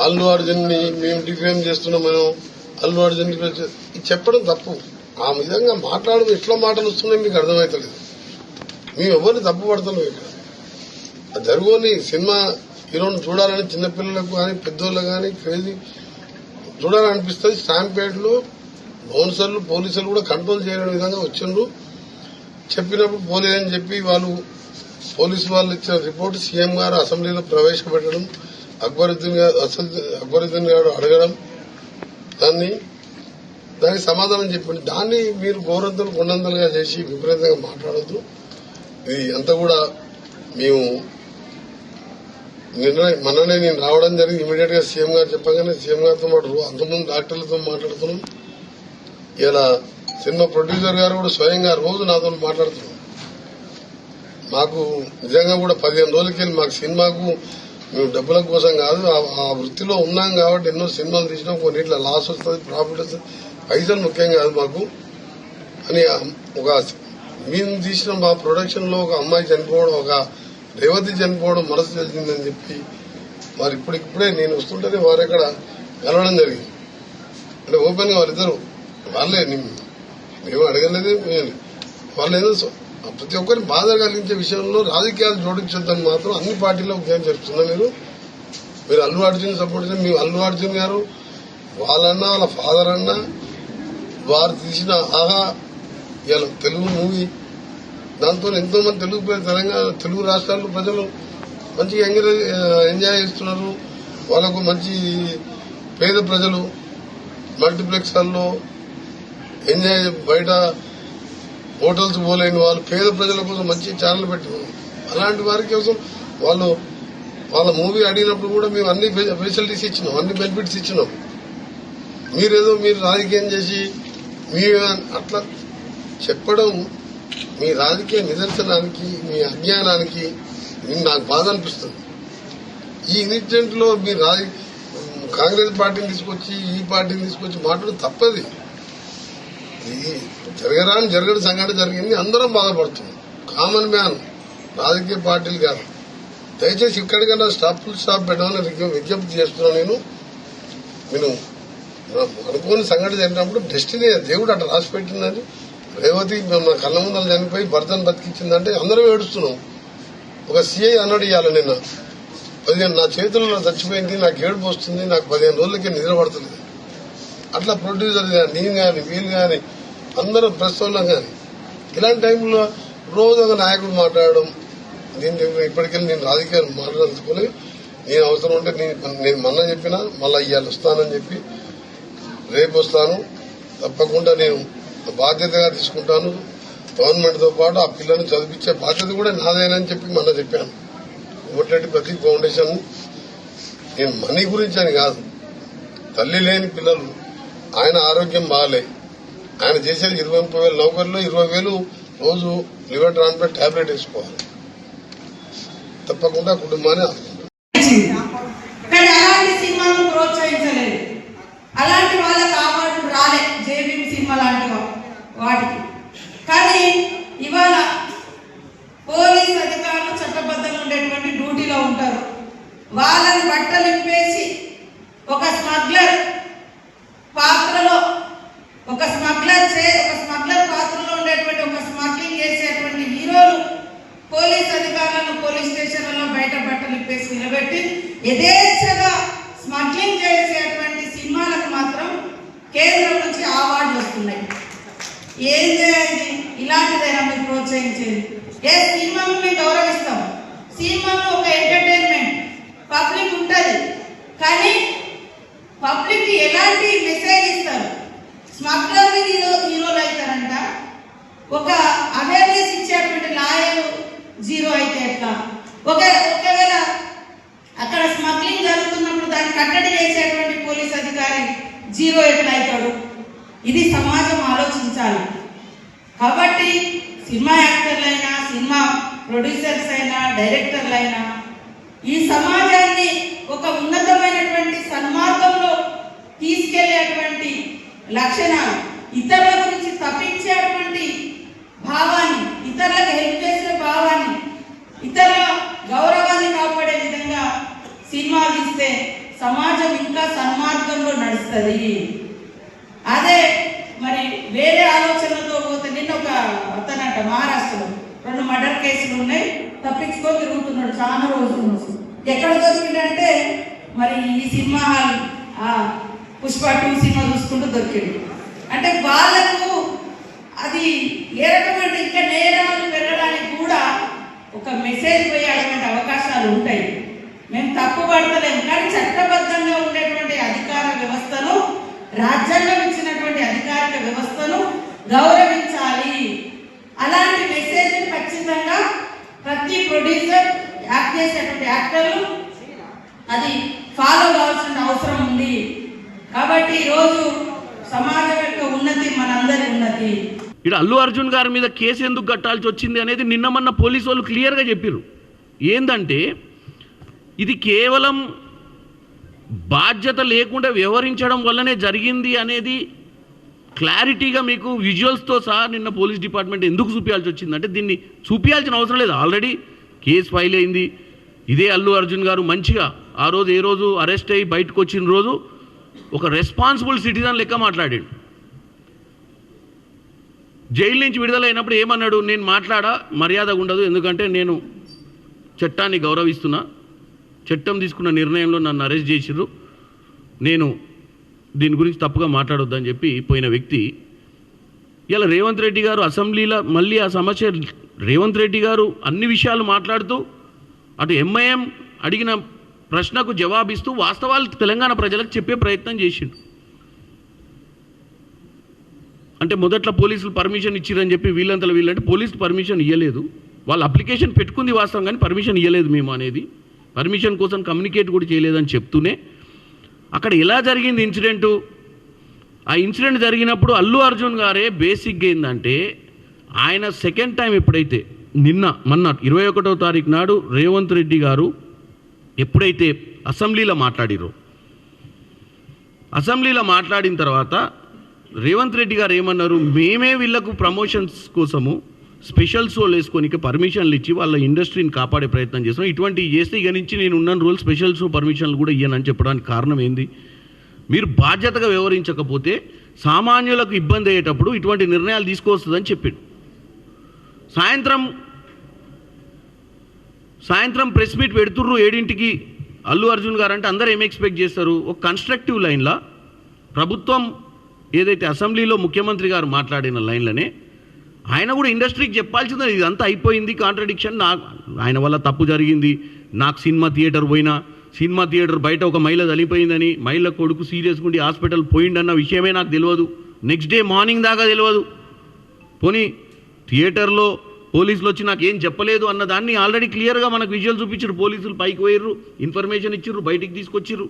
అల్లు అర్జున్ని మేము డిఫేమ్ చేస్తున్నాం, మనం అల్లు అర్జున్ చెప్పడం తప్పు. ఆ విధంగా మాట్లాడడం ఎట్లా మాటలు వస్తున్నాయి మీకు అర్థమవుతలేదు. మేము ఎవరిని తప్పు పడుతున్నాం. ఇక్కడ జరుగుని సినిమా హీరోని చూడాలని చిన్నపిల్లలకు కానీ పెద్దోళ్ళకు కానీ క్రేజీ చూడాలనిపిస్తుంది. స్టాంపేడ్లో బౌన్సర్లు పోలీసులు కూడా కంట్రోల్ చేయలేని విధంగా వచ్చిండ్రు. చెప్పినప్పుడు పోలేదని చెప్పి పోలీసు వాళ్ళు ఇచ్చిన రిపోర్టు సీఎం గారు అసెంబ్లీలో ప్రవేశపెట్టడం, అక్బరుద్దీన్ గారు అడగడం, దానికి సమాధానం చెప్పండి. దాన్ని మీరు గోరంతలు కొండంతలుగా చేసి విపరీతంగా మాట్లాడద్దు. ఇది అంతా కూడా మేము మొన్ననే నేను రావడం జరిగింది. ఇమీడియట్ గా సీఎం గారు చెప్పగానే సీఎం గారితో అంతమంది డాక్టర్లతో మాట్లాడుతున్నాం. ఇలా సినిమా ప్రొడ్యూసర్ గారు కూడా స్వయంగా రోజు నాతో మాట్లాడుతున్నాం. మాకు నిజంగా కూడా 15 రోజులకెళ్ళి మాకు సినిమాకు మేము డబ్బుల కోసం కాదు, ఆ వృత్తిలో ఉన్నాం కాబట్టి ఎన్నో సినిమాలు తీసినాం. కొన్నిట్లా లాస్ వస్తుంది, ప్రాఫిట్ వస్తుంది, పైసలు ముఖ్యం కాదు మాకు అని మేము తీసిన మా ప్రొడక్షన్ లో ఒక అమ్మాయి చనిపోవడం, ఒక రేవతి చనిపోవడం మనసు తెలిసిందని చెప్పి వారు ఇప్పుడే నేను వస్తుంటేనే వారు ఎక్కడ కలవడం జరిగింది. అంటే ఓపెన్ గా వాళ్ళిద్దరు వాళ్ళే మేము అడగలేదు. వాళ్ళు ఏదో ప్రతి ఒక్కరిని బాధ కలిగించే విషయంలో రాజకీయాలు జోడించొద్దని మాత్రం అన్ని పార్టీల్లో ఉద్యమం జరుపుతున్నా. మీరు అల్లు అర్జున్ సపోర్ట్ చేసి మీ అల్లు అర్జున్ గారు వాళ్ళన్నా వాళ్ళ ఫాదర్ అన్నా వారు తీసిన ఆహా ఇలా తెలుగు మూవీ దాంతో ఎంతో మంది తెలుగు రాష్ట్రాల్లో ప్రజలు మంచిగా ఎంజాయ్ చేస్తున్నారు. వాళ్ళకు మంచి పేద ప్రజలు మల్టీప్లెక్స్లలో ఎంజాయ్ బయట హోటల్స్ పోలేని వాళ్ళు పేద ప్రజల కోసం మంచి ఛానల్ పెట్టినారు. అలాంటి వారి కోసం వాళ్ళ మూవీ అడిగినప్పుడు కూడా మేము అన్ని ఫెసిలిటీస్ ఇచ్చినాం, అన్ని బెనిఫిట్స్ ఇచ్చినాం. మీరు రాజకీయం చేసి మీ అట్లా చెప్పడం మీ రాజకీయ నిదర్శనానికి, మీ అజ్ఞానానికి నాకు బాధ అనిపిస్తుంది. ఈ ఇన్సిడెంట్ లో మీరు కాంగ్రెస్ పార్టీని తీసుకొచ్చి ఈ పార్టీని తీసుకొచ్చి మాట్లాడడం తప్పది. జరగని సంఘటన జరిగింది, అందరం బాధపడుతున్నాం. కామన్ మ్యాన్, రాజకీయ పార్టీలు కాదు. దయచేసి ఇక్కడికైనా ఫుల్ స్టాప్ పెట్టమని విజ్ఞప్తి చేస్తున్నాను. నేను అనుకోని సంఘటన జరిగినప్పుడు డెస్టినీ దేవుడు అట్లా రాసి పెట్టిందని, రేవతి మన కళ్ళ ముందర చనిపోయి భర్తను బతికించిందంటే అందరం ఏడుస్తున్నాం. ఒక సీఐ అన్నాడు ఇవ్వాలి నిన్న 15 నా చేతుల్లో చచ్చిపోయింది, నాకు ఏడుపు వస్తుంది, నాకు 15 రోజులకే నిద్ర పడుతుంది. అట్లా ప్రొడ్యూసర్ కానీ నేను కానీ వీళ్ళు కానీ అందరూ ప్రస్తుతం కానీ ఇలాంటి టైంలో రోజు ఒక నాయకుడు మాట్లాడడం, ఇప్పటికెళ్ళి నేను రాజకీయాలు మాట్లాడుకోలేదు. నేను అవసరం ఉంటే నేను మొన్న చెప్పినా మళ్ళీ ఇవాళ వస్తానని చెప్పి రేపు వస్తాను. తప్పకుండా నేను బాధ్యతగా తీసుకుంటాను. గవర్నమెంట్ తో పాటు ఆ పిల్లల్ని చదివించే బాధ్యత కూడా నాదేనని చెప్పి మొన్న చెప్పాను. కోమటిరెడ్డి ప్రతీక్ ఫౌండేషన్ నేను మనీ గురించి అని కాదు, తల్లి లేని పిల్లలు, ఆయన ఆరోగ్యం బాగాలే, ఆయన చేసేది 20,000 నౌకర్లో 20,000 రోజు లివర్ ట్రాన్స్ప్లాంట్ టాబ్లెట్ వేసుకోవాలి. తప్పకుండా కుటుంబాన్ని అలాంటి వాళ్ళకి అవార్డు రాలే, జేబీఎం సినిమా లాంటి వాటికి. కానీ ఇవాళ పోలీస్ అధికారులు చట్టబద్ధంగా ఉండేటువంటి డ్యూటీలో ఉంటారు. వాళ్ళని బట్టలు ఇప్పేసి ఒక స్మగ్లర్ పాత్రలో ఉండేటువంటి ఒక స్మగ్లింగ్ చేసేటువంటి హీరోలు పోలీస్ అధికారులను పోలీస్ స్టేషన్లలో బయట బట్టలు ఇప్పేసి నిలబెట్టి యథేచ్ఛగా స్మగ్లింగ్ చేసేటువంటి సినిమాలకు మాత్రం కేంద్రం నుంచి అవార్డులు వస్తున్నాయి. ఏం చేయాలి? ఇలాంటిదైనా మీరు ప్రోత్సహించేది? ఏ సినిమాను మేము గౌరవిస్తాం. సినిమాను ఒక ఎంటర్టైన్మెంట్, పబ్లిక్ ఉంటుంది. కానీ పబ్లిక్ ఎలాంటి మెసేజ్ ఇస్తారు? స్మగ్లర్ హీరోలు అవుతారంట, ఒక అవేర్నెస్ ఇచ్చేటువంటి లాయర్ జీరో అయితే ఎట్లా? ఒకవేళ అక్కడ స్మగ్లింగ్ జరుగుతున్నప్పుడు దాన్ని కట్టడి చేసేటువంటి పోలీస్ అధికారి జీరో ఎట్లా అవుతాడు? ఇది సమాజం ఆలోచించాలి. కాబట్టి సినిమా యాక్టర్లైనా, సినిమా ప్రొడ్యూసర్స్ అయినా, డైరెక్టర్లైనా ఈ సమాజాన్ని ఒక ఉన్నతమైనటువంటి సన్మార్గంలో తీసుకెళ్లేటువంటి లక్షణాలు, ఇతరుల గురించి తప్పించేటువంటి భావాన్ని, ఇతరులకు హెల్ప్ చేసే భావాన్ని, ఇతరుల గౌరవాన్ని కాపాడే విధంగా సినిమాలు ఇస్తే సమాజం నడుస్తుంది. అదే మరి వేరే ఆలోచనలతో పోతే నిన్న ఒక అతనట మహారాష్ట్రలో 2 మర్డర్ కేసులు ఉన్నాయి, తప్పించుకొని తిరుగుతున్నాడు చాలా రోజులు. ఎక్కడ దొరికిందంటే మరి ఈ సినిమా హాల్ పుష్ప 2 సినిమా చూసుకుంటూ దొరికింది. అంటే వాళ్ళకు అది ఏ రకమైన ఇంకా నేరాలు పెరగడానికి కూడా ఒక మెసేజ్ పోయేటువంటి అవకాశాలు ఉంటాయి. మేము తప్పు పడతలేము, కానీ చట్టబద్ధంగా ఉండేటువంటి అధికార వ్యవస్థను, రాజ్యాంగం ఇచ్చినటువంటి అధికారిక వ్యవస్థను గౌరవించాలి. అలాంటి మెసేజ్ ఖచ్చితంగా ప్రతి ప్రొడ్యూసర్, యాక్ట్ చేసేటువంటి యాక్టర్లు అది ఫాలో కావాల్సిన అవసరం ఉంది. కాబట్టి ఈరోజు సమాజం యొక్క ఉన్నతి మనందరి ఉన్నతి. ఇక్కడ అల్లు అర్జున్ గారి మీద కేసు ఎందుకు కట్టాల్సి వచ్చింది అనేది నిన్న మొన్న పోలీసు వాళ్ళు క్లియర్గా చెప్పారు. ఏంటంటే ఇది కేవలం బాధ్యత లేకుండా వ్యవహరించడం వల్లనే జరిగింది అనేది క్లారిటీగా మీకు విజువల్స్తో సహా నిన్న పోలీస్ డిపార్ట్మెంట్ ఎందుకు చూపించాల్సి వచ్చిందంటే దీన్ని చూపించాల్సిన అవసరం లేదు. ఆల్రెడీ కేసు ఫైల్ అయింది. ఇదే అల్లు అర్జున్ గారు మంచిగా ఆ రోజు ఏ రోజు అరెస్ట్ అయ్యి బయటకు వచ్చిన రోజు ఒక రెస్పాన్సిబుల్ సిటిజన్ లెక్క మాట్లాడాడు. జైలు నుంచి విడుదలైనప్పుడు ఏమన్నాడు, నేను మాట్లాడా మర్యాదగా ఉండదు, ఎందుకంటే నేను చట్టాన్ని గౌరవిస్తున్నా, చట్టం తీసుకున్న నిర్ణయంలో నన్ను అరెస్ట్ చేసిర్రు, నేను దీని గురించి తప్పుగా మాట్లాడొద్దని చెప్పి పోయిన వ్యక్తి ఇలా రేవంత్ రెడ్డి గారు అసెంబ్లీలో మళ్ళీ ఆ సమస్య రేవంత్ రెడ్డి గారు అన్ని విషయాలు మాట్లాడుతూ అటు ఎంఐఎం అడిగిన ప్రశ్నకు జవాబిస్తూ వాస్తవాలు తెలంగాణ ప్రజలకు చెప్పే ప్రయత్నం చేసిండు. అంటే మొదట్లో పోలీసులు పర్మిషన్ ఇచ్చిరని చెప్పి వీళ్ళంటే పోలీసులు పర్మిషన్ ఇవ్వలేదు, వాళ్ళు అప్లికేషన్ పెట్టుకుంది వాస్తవం కానీ పర్మిషన్ ఇవ్వలేదు మేము అనేది, పర్మిషన్ కోసం కమ్యూనికేట్ కూడా చేయలేదని చెప్తూనే అక్కడ ఎలా జరిగింది ఇన్సిడెంటు. ఆ ఇన్సిడెంట్ జరిగినప్పుడు అల్లు అర్జున్ గారే బేసిక్గా ఏంటంటే ఆయన సెకండ్ టైం ఎప్పుడైతే మొన్న 21వ తారీఖు నాడు రేవంత్ రెడ్డి గారు ఎప్పుడైతే అసెంబ్లీలో మాట్లాడిరో, అసెంబ్లీలో మాట్లాడిన తర్వాత రేవంత్ రెడ్డి గారు ఏమన్నారు, మేమే వీళ్ళకు ప్రమోషన్స్ కోసము స్పెషల్ షోలు వేసుకొని పర్మిషన్లు ఇచ్చి వాళ్ళ ఇండస్ట్రీని కాపాడే ప్రయత్నం చేస్తాం, ఇటువంటి చేస్తే ఇక నుంచి నేను ఉన్న రూల్ స్పెషల్ షో పర్మిషన్లు కూడా ఇయ్యనని చెప్పడానికి కారణం ఏంది, మీరు బాధ్యతగా వ్యవహరించకపోతే సామాన్యులకు ఇబ్బంది అయ్యేటప్పుడు ఇటువంటి నిర్ణయాలు తీసుకొస్తుందని చెప్పాడు. సాయంత్రం ప్రెస్ మీట్ పెడుతుర్రు 7ంటికి అల్లు అర్జున్ గారు. అంటే అందరూ ఏం ఎక్స్పెక్ట్ చేస్తారు, ఒక కన్స్ట్రక్టివ్ లైన్లో ప్రభుత్వం ఏదైతే అసెంబ్లీలో ముఖ్యమంత్రి గారు మాట్లాడిన లైన్లనే ఆయన కూడా ఇండస్ట్రీకి చెప్పాల్సిందే, ఇదంతా అయిపోయింది కాంట్రడిక్షన్, ఆయన వల్ల తప్పు జరిగింది, నాకు సినిమా థియేటర్ పోయినా సినిమా థియేటర్ బయట ఒక మహిళ చనిపోయిందని, మహిళ కొడుకు సీరియస్గా ఉండి హాస్పిటల్ పోయిండన్న విషయమే నాకు తెలియదు, నెక్స్ట్ డే మార్నింగ్ దాకా తెలియదు, పోనీ థియేటర్లో పోలీసులు వచ్చి నాకు ఏం చెప్పలేదు అన్న దాన్ని ఆల్రెడీ క్లియర్గా మనకు విజువల్ చూపించారు. పోలీసులు పైకి పోయిర్రు, ఇన్ఫర్మేషన్ ఇచ్చిర్రు, బయటికి తీసుకొచ్చిర్రు.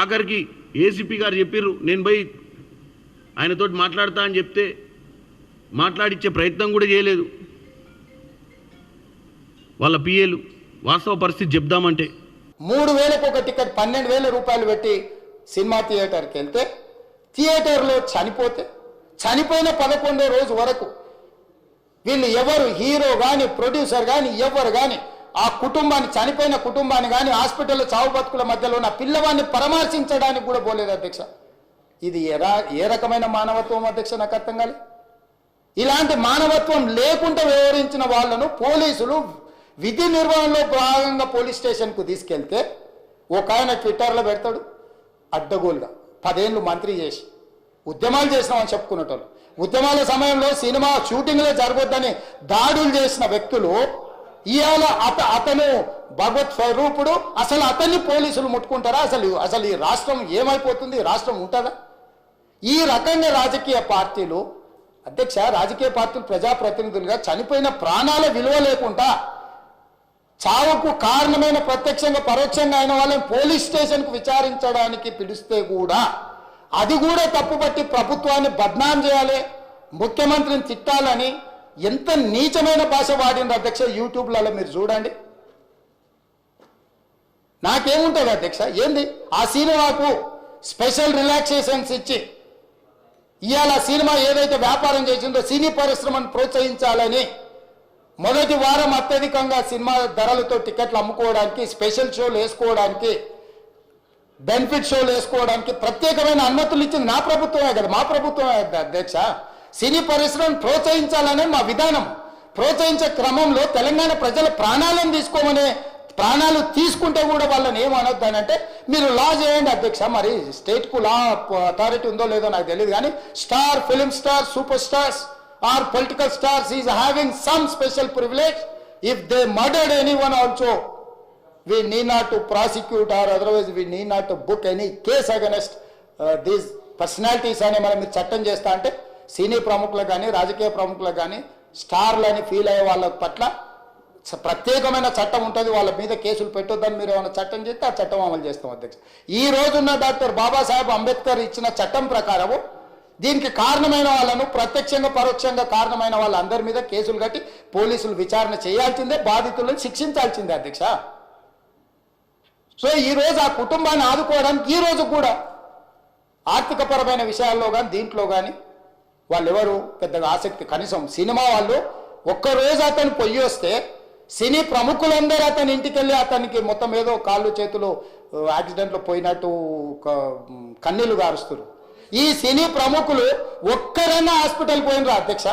ఆఖరికి ఏసీపీ గారు చెప్పిర్రు నేను పోయి ఆయనతో మాట్లాడతా అని చెప్తే మాట్లాడిచ్చే ప్రయత్నం కూడా చేయలేదు వాళ్ళ పిఏలు. వాస్తవ పరిస్థితి చెప్దామంటే 3,000కు ఒక టికెట్ 12,000 రూపాయలు పెట్టి సినిమా థియేటర్కి వెళ్తే థియేటర్లో చనిపోయిన 11వ రోజు వరకు వీళ్ళు ఎవరు హీరో కానీ ప్రొడ్యూసర్ కానీ ఎవరు కానీ ఆ కుటుంబాన్ని, చనిపోయిన కుటుంబాన్ని కానీ హాస్పిటల్లో చావు బతుకుల మధ్యలో ఉన్న పిల్లవాడిని పరామర్శించడానికి కూడా పోలేదు అధ్యక్ష. ఇది ఏ రకమైన మానవత్వం అధ్యక్ష, నాకు అర్థం కాలేదు. ఇలాంటి మానవత్వం లేకుండా వ్యవహరించిన వాళ్ళను పోలీసులు విధి నిర్వహణలో భాగంగా పోలీస్ స్టేషన్కు తీసుకెళ్తే ఒక ఆయన ట్విట్టర్లో పెడతాడు అడ్డగోలుగా 10 ఏళ్ళు మంత్రి చేసి ఉద్యమాలు చేసినామని చెప్పుకునేటోళ్ళు, ఉద్యమాల సమయంలో సినిమా షూటింగ్లే జరగొద్దని దాడులు చేసిన వ్యక్తులు ఇవాళ అతను భగవత్ స్వరూపుడు, అసలు అతన్ని పోలీసులు ముట్టుకుంటారా? అసలు ఈ రాష్ట్రం ఏమైపోతుంది? రాష్ట్రం ఉంటుందా? ఈ రకంగా రాజకీయ పార్టీలు అధ్యక్ష, రాజకీయ పార్టీలు ప్రజాప్రతినిధులుగా చనిపోయిన ప్రాణాల విలువ లేకుండా చావుకు కారణమైన ప్రత్యక్షంగా పరోక్షంగా అయిన వాళ్ళని పోలీస్ స్టేషన్కు విచారించడానికి పిలిస్తే కూడా అది కూడా తప్పుపట్టి ప్రభుత్వాన్ని బద్నాం చేయాలి, ముఖ్యమంత్రిని తిట్టాలని ఎంత నీచమైన భాష వాడింది అధ్యక్ష. యూట్యూబ్లలో మీరు చూడండి. నాకేముంటుంది అధ్యక్ష, ఏంది ఆ సినిమాకు స్పెషల్ రిలాక్సేషన్స్ ఇచ్చి ఇవాళ సినిమా ఏదైతే వ్యాపారం చేసిందో సినీ పరిశ్రమను ప్రోత్సహించాలని మొదటి వారం అత్యధికంగా సినిమా ధరలతో టికెట్లు అమ్ముకోవడానికి, స్పెషల్ షోలు వేసుకోవడానికి బెనిఫిట్ షోలు వేసుకోవడానికి ప్రత్యేకమైన అనుమతులు ఇచ్చింది నా ప్రభుత్వమే కదా, మా ప్రభుత్వమే అధ్యక్ష. సినీ పరిశ్రమను ప్రోత్సహించాలనే మా విధానం. ప్రోత్సహించే క్రమంలో తెలంగాణ ప్రజల ప్రాణాలు తీసుకుంటే కూడా వాళ్ళని ఏమనొద్దు అని అంటే మీరు లా చేయండి అధ్యక్ష. మరి స్టేట్కు లా అథారిటీ ఉందో లేదో నాకు తెలియదు, కానీ star, film star, super stars or political stars is having some special privilege. If they murdered anyone also we need not to prosecute or otherwise we need not to book any case against these personalities అని మనం మీరు చట్టం చేస్తా అంటే సినీ ప్రముఖులకు కానీ రాజకీయ ప్రముఖులకు కానీ స్టార్లని ఫీల్ అయ్యే వాళ్ళ పట్ల ప్రత్యేకమైన చట్టం ఉంటుంది. వాళ్ళ మీద కేసులు పెట్టొద్దని మీరు ఏమైనా చట్టం చేస్తే ఆ చట్టం అమలు చేస్తాం అధ్యక్ష. ఈ రోజున్న డాక్టర్ బాబాసాహెబ్ అంబేద్కర్ ఇచ్చిన చట్టం ప్రకారము దీనికి కారణమైన వాళ్ళను ప్రత్యక్షంగా పరోక్షంగా కారణమైన వాళ్ళందరి మీద కేసులు కట్టి పోలీసులు విచారణ చేయాల్సిందే, బాధితులను శిక్షించాల్సిందే అధ్యక్ష. సో ఈ రోజు ఆ కుటుంబాన్ని ఆదుకోవడానికి ఈ రోజు కూడా ఆర్థికపరమైన విషయాల్లో కానీ దీంట్లో కానీ వాళ్ళు ఎవరు పెద్దగా ఆసక్తి, కనీసం సినిమా వాళ్ళు ఒక్కరోజు అతను పొయ్యి వస్తే సినీ ప్రముఖులందరూ అతని ఇంటికి వెళ్ళి అతనికి మొత్తం ఏదో కాళ్ళు చేతులు యాక్సిడెంట్లో పోయినట్టు కన్నీళ్లు గారుస్తారు. ఈ సినీ ప్రముఖులు ఒక్కరైనా హాస్పిటల్ పోయినరా అధ్యక్ష?